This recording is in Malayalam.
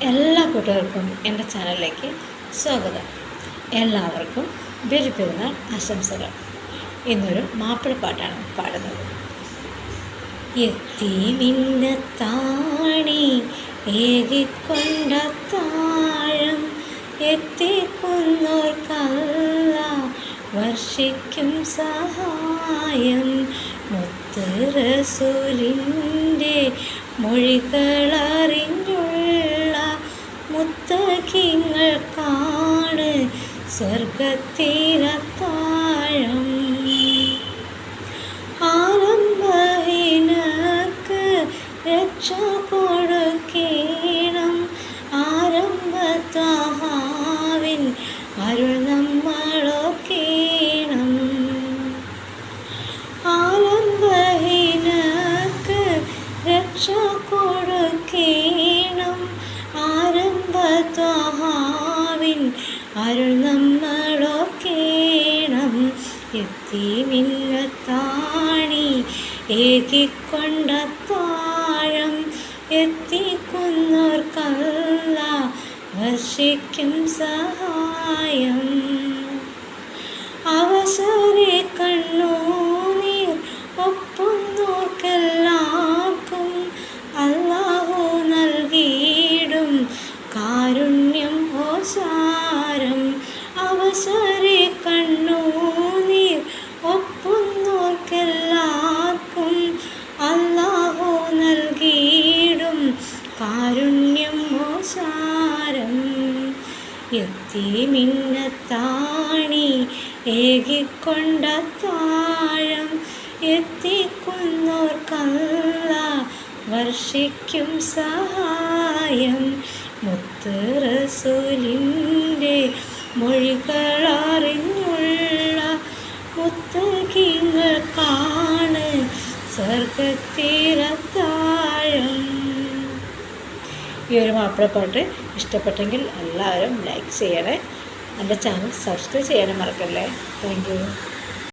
എല്ലാ കൂട്ടുകാർക്കും എൻ്റെ ചാനലിലേക്ക് സ്വാഗതം. എല്ലാവർക്കും ബലിപ്പെരുന്നാൾ ആശംസകൾ. ഇന്നൊരു മാപ്പിളപ്പാട്ടാണ് പാടുന്നത്. എത്തി മിന്നത്താണി ഏകിക്കൊണ്ട താഴം എത്തിക്കുന്നോർക്കല്ല വർഷിക്കും സഹായം. മുത്ത് റസൂലിൻ്റെ മൊഴികളറിഞ്ഞുള്ള മുത്തകിങ്ങൾക്കാണ് സ്വർഗത്തിലത്താഴം. ആരംഭഹീനക്ക് രക്ഷ കൊടുക്കണം, ആരംഭത്വഹാവിൻ അരുൾ നമ്മളൊക്കേണം. ആരംഭഹീനക്ക് രക്ഷ കൊടുക്കണം, ആരംഭത്വഹാവിൻ അരുൾ നമ്മളൊക്കേണം. എത്തി മിന്നത്താണി ഏകിക്കൊണ്ട താഴം എത്തിക്കുന്നോർക്കല്ല വർഷിക്കും സഹായം. അവസരെ കണ്ണുനീർ ഒപ്പുന്നോർക്കെല്ലാവർക്കും അല്ലാഹു നൽകിയിടും കാരുണ്യം ഓശാരം. അവസരെ കണ്ണുനീർ ഒപ്പുന്നോർക്കെല്ലാവർക്കും അല്ലാഹു നൽകിയിടും കാരുണ്യം ഓശാരം. എത്തി മിന്നത്താണി ഏകിക്കൊണ്ട താഴം എത്തിക്കുന്നോർക്കല്ല വർഷിക്കും സഹായം. മുത്ത് റസൂലിൻ്റെ മൊഴികളറിഞ്ഞുള്ള മുത്തകിങ്ങൾക്കാണ് സ്വർഗത്തിലത്താഴം. ഈ ഒരു മാപ്പിളപ്പാട്ട് ഇഷ്ടപ്പെട്ടെങ്കിൽ എല്ലാവരും ലൈക്ക് ചെയ്യണേ. എൻ്റെ ചാനൽ സബ്സ്ക്രൈബ് ചെയ്യാനും മറക്കല്ലേ. Thank you.